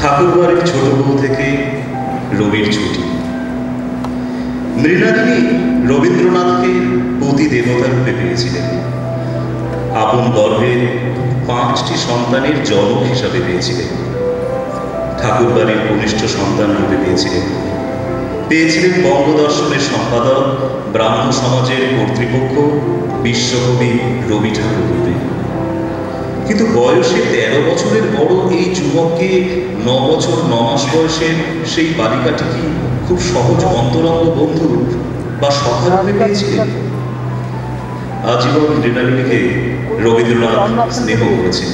ঠাকুরবাড়ির ছোট বউ থেকে রবির ছুটি। মৃণালিনী রবীন্দ্রনাথকে পতি দেবতা রূপে পেয়েছিলেন, আপন গর্ভের 5টি সন্তানের জনক হিসাবে পেয়েছিলেন, ঠাকুরবাড়ির কনিষ্ঠ সন্তান রূপে পেয়েছিলেন, পেয়েছিলেন বঙ্গদর্শনের সম্পাদক, ব্রাহ্মণ সমাজের কর্তৃপক্ষ, বিশ্বকবি রবি ঠাকুর রূপে। কিন্তু বয়সে 13 বছরের বড় এই যুবককে 9 বছর 9 মাস বয়সের সেই বালিকাটি কি খুব সহজ অন্তরঙ্গ বন্ধু বা সখা রূপে পেয়েছিলেন? আজীবন মৃণালিনীকে রবীন্দ্রনাথ স্নেহ করেছেন,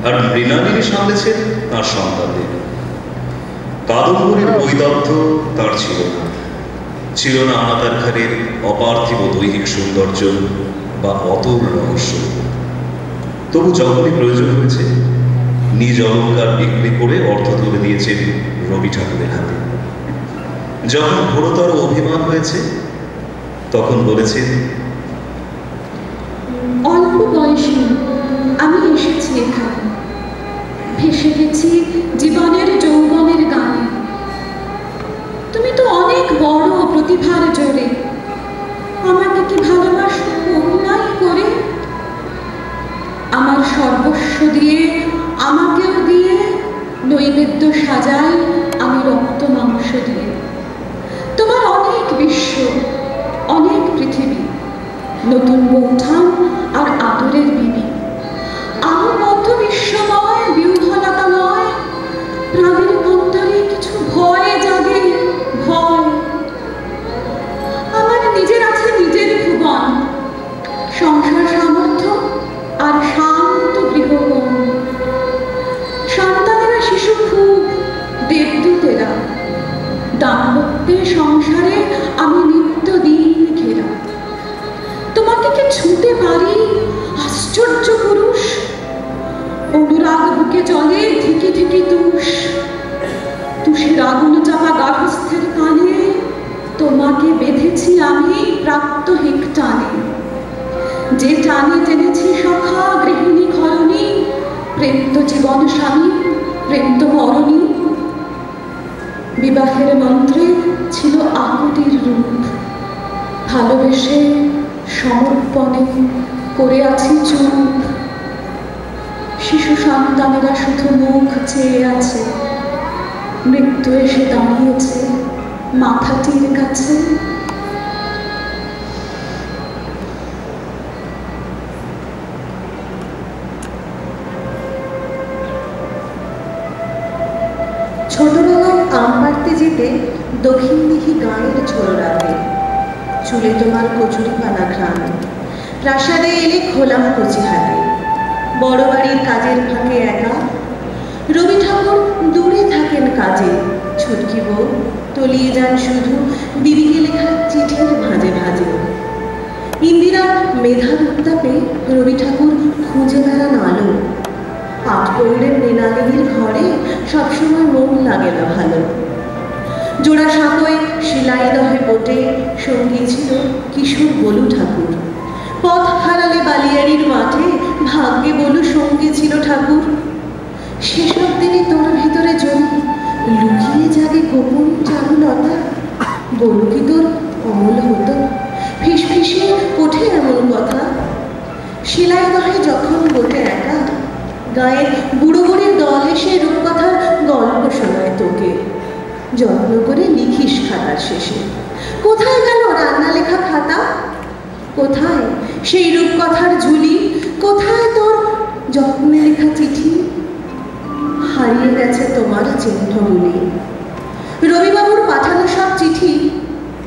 আর মৃণালিনী সামলেছেন তাঁর সন্তানদের। কাদম্বরীর বৈদগ্ধ্য তাঁর ছিল না, ছিল না আনাতার খানের অপার্থিব দৈহিক সৌন্দর্য বা অতুল রহস্য। তবু যখনই প্রয়োজন হয়েছে নিজ অলঙ্কার বিক্রি করে অর্থ তুলে দিয়েছেন রবি ঠাকুরের হাতে। যখন ঘোরতর অভিমান হয়েছে তখন বলেছেন, অল্প বয়সে আমি এসেছি এখানে, ভেসে গেছি জীবনের যৌবনের গানে। তুমি তো অনেক বড় প্রতিভার জোরে, আমাকে কি ভালোবাসো অভিনয় করে? আমার সর্বস্ব দিয়ে, আমাকেও দিয়ে নৈবেদ্য সাজাই আমি রক্ত মাংস দিয়ে। তোমার অনেক বিশ্ব, অনেক পৃথিবী, নতুন বৌঠান আর আদরের বিবি। আমার মধ্য বিশ্বময় বিউহলতা নয়, প্রাণের অন্তরে কিছু ভয় জাগে, ভয়। আমার নিজের আছে নিজের ভুবন, সংসার সামর্থ্য আর শান্ত গৃহকোণ। সন্তানেরা শিশু খুব, দেবদূতেরা। দাম্পত্যে সংসারে আমি নিত্য দিন ঘেরা। তোমাকে কি ছুঁতে পারি আশ্চর্য পুরুষ? অনুরাগ বুকে চলে ধিকি ধিকি তুষ। তুষের আগুন চাপা গার্হস্থ্যের কানে তোমাকে বেঁধেছি আমি প্রাত্যহিক টানে। যে টানে টেনেছি সখা গৃহিণী ঘরণী, প্রেন্ত জীবন স্বামী, প্রেন্ত মরণী। বিবাহের মন্ত্রে ছিল আকুতির রূপ, ভালোবেসে সমর্পণে করে আছি চুপ। শিশু সন্তানেরা শুধু মুখ চেয়ে আছে, মৃত্যু এসে দাঁড়িয়েছে মাথাটির কাছে। ছোটবেলায় আম পাড়তে যেতে দক্ষিণ দিঘি গাঁয়ের ঝোল রাতে, চুলে তোমার কচুরি পানা ঘ্রাণ। প্রাসাদে এলে খোলাম কচি হাতে, বড় বাড়ির কাজের ফাঁকে একা। রবি ঠাকুর দূরে থাকেন কাজে, ছুটকি বউ তলিয়ে যান শুধু বিবিকে লেখা চিঠির ভাঁজে ভাঁজে। ইন্দিরার মেধার উত্তাপে রবি ঠাকুর খুঁজে বেড়ান আলো। পাঠ পড়লেন মৃণালিনীর ঘরে সবসময় মন লাগে না ভালো। জোড়া সাঁকোয় সেলাই দহে বোটে সঙ্গী ছিল কিশোর বলু ঠাকুর। পথ হারালে বালিয়াড়ির মাঠে ভাগ্যে বলু সঙ্গী ছিল ঠাকুর। সেসব দিনে তোর ভিতরে জমি লুকিয়ে জাগে গোপন চারুলতা। বলু কি তোর অমল হতো, ফিস ফিসিয়ে ওঠে এমন কথা। সেলাই দহে যখন বোটে একা, গায়ের বুড়ো বুড়ির দল এসে রূপকথার গল্প শোনায় তোকে। যত্ন করে লিখিস খাতার শেষে। কোথায় গেল রান্না লেখা খাতা? কোথায় সেই রূপকথার ঝুলি? কোথায় তোর যত্নে লেখা চিঠি? হারিয়ে গেছে তোমার চিহ্নগুলি। রবিবাবুর পাঠানো সব চিঠি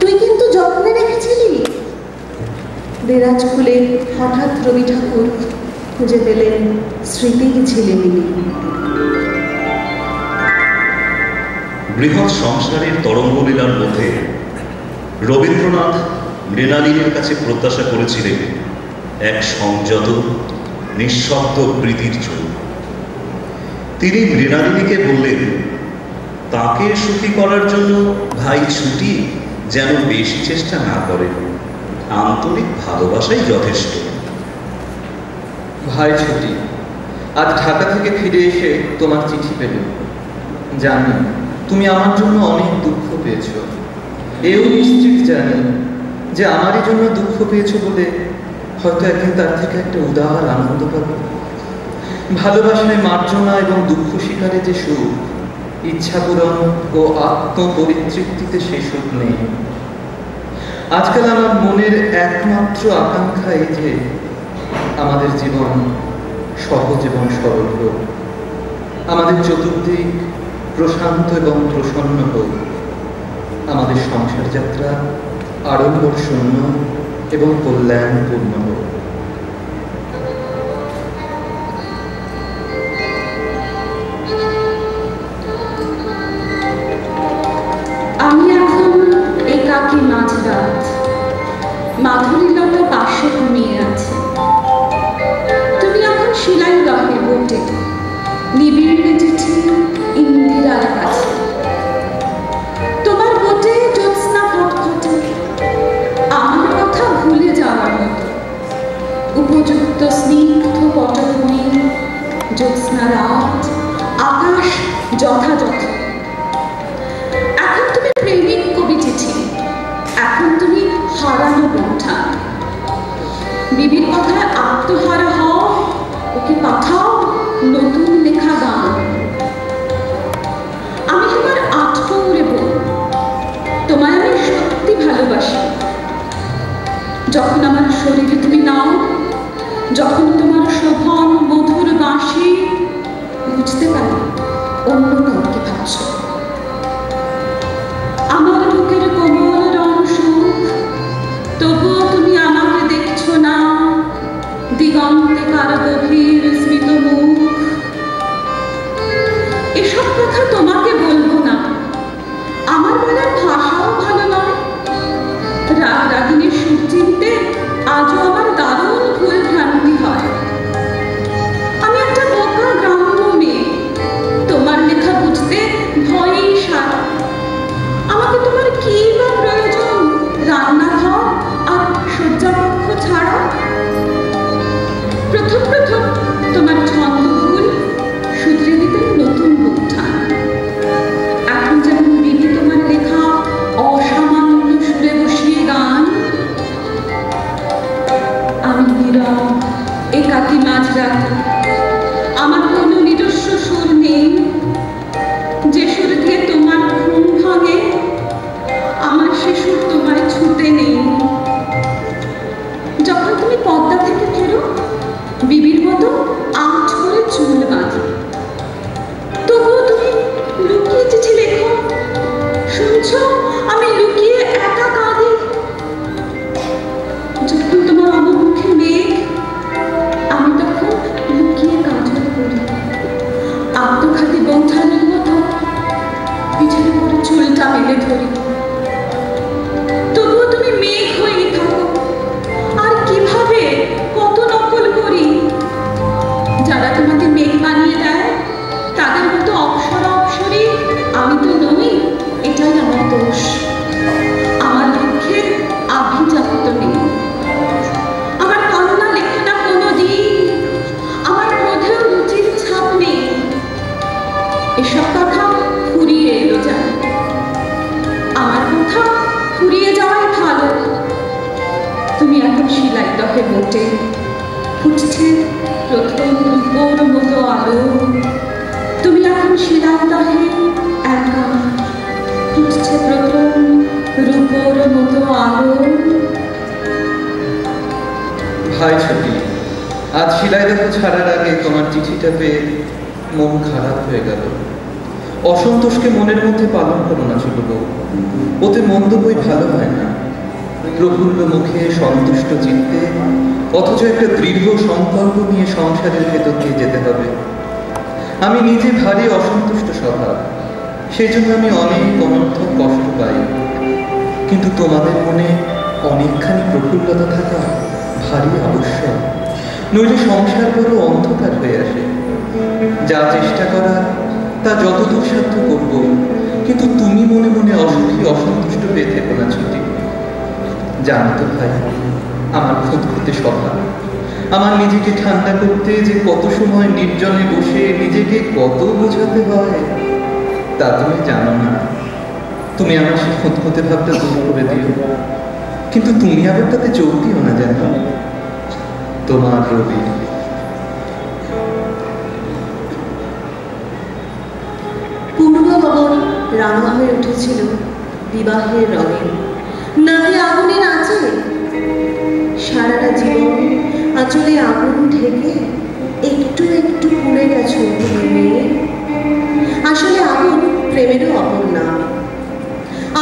তুই কিন্তু যত্নে রেখেছিলি। দেরাজ খুলে হঠাৎ রবি ঠাকুর খুঁজে পেলেন স্মৃতির ঝিলিমিলি। বৃহৎ সংসারের তরঙ্গলীলার মধ্যে রবীন্দ্রনাথ মৃণালিনীর কাছে প্রত্যাশা করেছিলেন এক সংযত নিঃশব্দ প্রীতির জন্য। তিনি মৃণালিনীকে বললেন, তাকে সুখী করার জন্য ভাই ছুটি যেন বেশি চেষ্টা না করেন, আন্তরিক ভালোবাসাই যথেষ্ট। ভাই ছুটি, আজ ঢাকা থেকে ফিরে এসে তোমার চিঠি পেল। জানি তুমি আমার জন্য অনেক দুঃখ পেয়েছ। এও নিশ্চিত জানি যে আমারই জন্য দুঃখ পেয়েছ বলে হয়তো একদিন তার থেকে একটা উদার আনন্দ পাবে। ভালোবাসায় মার্জনা এবং দুঃখ শিকারে যে সুখ, ইচ্ছা পূরণ ও আত্মপরিতৃপ্তিতে সে সুখ নেই। আজকাল আমার মনের একমাত্র আকাঙ্ক্ষা এই যে আমাদের জীবন সহজ এবং সরল হোক, আমাদের চতুর্দিক প্রশান্ত এবং প্রসন্ন হোক, আমাদের সংসার যাত্রা আড়ম্বর শূন্য এবং কল্যাণপূর্ণ হোক। আমি এখন একাকী মাঝরাত, মাধুরীলতা পাশে ঘুমিয়ে আছে। তুমি এখন শিলাইদহে বটে, নিবিড় চিঠি ইন্দিরার কাছে। তোমার বটে জ্যোৎস্না ফটফটে, আমার কথা ভুলে যাওয়ার মতো। উপযুক্ত স্নিগ্ধ পটভূমি, জ্যোৎস্না রাত, আকাশ যথাযথ। এখন তুমি প্রেমিক কবি চিঠি, এখন তুমি হারানো বন্ধা। বিবির কথায় আত্মহারা হও, ওকে পাঠাও নতুন লেখা গান। আমি তোমার আটপৌরে বল, তোমায় আমি সত্যি ভালোবাসি। যখন আমার শরীরে তুমি নাও, যখন তোমার শোভন মধুর বাঁশি, বুঝতে পারি অন্য কাউকে ভাবছ। আমার বুকের কোমল রং সুখ, তবুও তুমি আমাকে দেখছো না। দিগন্তে কার গভীর স্মিত মুখ। এসব কথা তোমাকে বলবো না, আমার বলার ভাষাও ভালো নয়। রাগ রাগিনীর সুর চিনতে আজও আমার দারুণ ভুল ভ্রান্তি হয়। আমি একটা বোকা গ্রাম্য মেয়ে, তোমার লেখা বুঝতে ভয়েই সারা। আমাকে তোমার কি বা প্রয়োজন রান্নাঘর আর শয্যাকক্ষ ছাড়া? প্রথম প্রথম তোমার ছন্দ ভুল শুধরে দিতেন নতুন উত্থান। এখন যেমন বিবি তোমার লেখা অসামান্য সুরে বসিয়ে গান। আমি নীরব একাকী মাঝরাত, আমার কোনো নিজস্ব সুর নেই। যে সুর দিয়ে তোমার ঘুম ভাঙে, আমার সে সুর তোমায় ছুতে নেই। যখন তুমি পদ্মা থেকে ফেরো, বিবির মতো আঁচ করে চুল বাঁধো, তবুও তুমি লুকিয়ে চিঠি লেখো। শুনছ আমি লুকিয়ে একা কাঁদি। যখন তোমার অবমুখে মেঘ, আমি তখন লুকিয়ে কাজল করি। আত্মঘাতী বন্ধনের মতো পিছনে পড়ে চুলটা মেলে ধরি। তবুও তুমি মেঘ হয়েই থাকো। আর কিভাবে কত নকল করি। যারা তোমাকে মেঘ বানিয়ে দেয়, তাদের মতো অপসরা অপসরী আমি তো নই, এটাই আমার দোষ। আমার দুঃখের আভিজাত্য নেই, আমার কান্না লেখে না কোনো দিন, আমার ক্রোধেও রুচির ছাপ নেই। এসব কথা ফুরিয়ে এলো জানি, আমার কথা ফুরিয়ে যাওয়াই ভালো। তুমি এখন শিলাইদহে বটে, ফুটছে প্রথম রূপোর মতো আলো। তুমি এখন শিলাইদহে একা, ফুটছে প্রথম রূপোর মতো আলো। ভাই ছুটি, আজ শিলাইদহ ছাড়ার আগে তোমার চিঠিটা পেয়ে মন খারাপ হয়ে গেল। অসন্তোষকে মনের মধ্যে পালন করো না ছোট বউ, ওতে মন্দ বই ভালো হয় না। প্রফুল্ল মুখে সন্তুষ্ট চিত্তে, অথচ একটা দৃঢ় সংকল্প নিয়ে সংসারের ভেতর দিয়ে যেতে হবে। আমি নিজে ভারী অসন্তুষ্ট স্বভাব, সেই জন্য আমি অনেক অনর্থক কষ্ট পাই। কিন্তু তোমাদের মনে অনেকখানি প্রফুল্লতা থাকা ভারী আবশ্যক, নইলে সংসার বড় অন্ধকার হয়ে আসে। যা চেষ্টা করার তা যতদূর সাধ্য করব, কিন্তু তুমি মনে মনে অসুখী অসন্তুষ্ট পেয়ে থেকো না ছুটি। জানতো ভাই, আমার খুঁতখুঁতে স্বভাব, আমার নিজেকে ঠান্ডা করতে যে কত সময় নির্জনে বসে নিজেকে কত বোঝাতে হয়। তা তুমি জানো না। তুমি আমার সেই খুঁতখুঁতে ভাবটা দূর করে দিও, কিন্তু তুমি আবার তাতে যোগ দিও না যেন। তোমার রবি। পূর্ণভবন রাঙা হয়ে উঠেছিল বিবাহের রঙে, নাকি আগুনের আছে সারাটা জীবন আঁচলে আগুন ঢেকে একটু একটু পুড়ে গেছো তুমি মেয়ে। আসলে আগুন প্রেমেরও অপর নাম।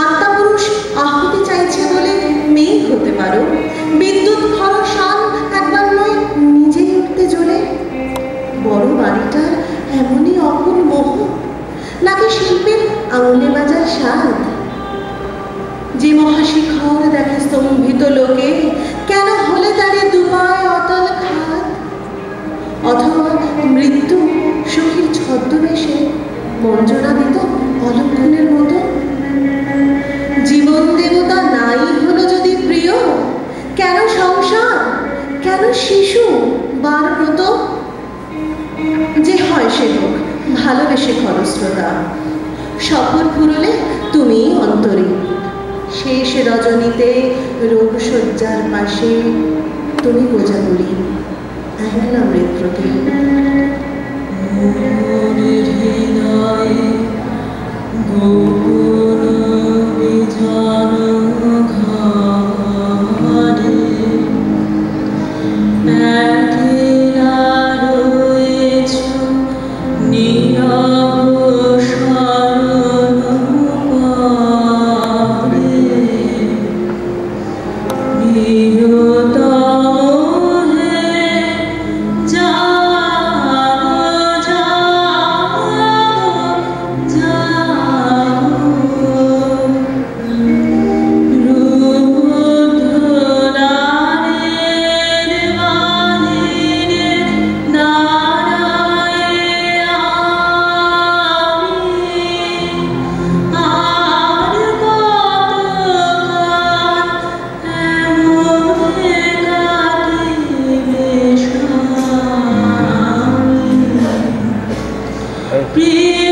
আত্মা পুরুষ আহুতি চাইছে বলে মেয়ে হতে পারো। বিদ্যুৎ খরসান একবার নয় নিজেই উঠতে জ্বলে। বড় বাড়িটার এমনই অকুল মোহ, নাকি শিল্পের আঙুলে বাজার স্বাদ? যে মহাশিখর দেখে স্তম্ভিত লোকে, কেন হলে তারে দুপায় অতল খাদ? অথবা মৃত্যু সুখীর ছদ্মবেশে বঞ্চনা দিত অলক্ষণের মতো। জীবন দেবতা নাই হলো যদি প্রিয়, কেন সংসার, কেন শিশু বারব্রত? যে হয় সে হোক ভালোবেসে খরস্রোতা, সফর ফুরলে তুমি অন্তরে। শেষ রজনীতে রোগশয্যার পাশে তুমি গোজাগুলি একলা মৃত্যুতে। প্রিয়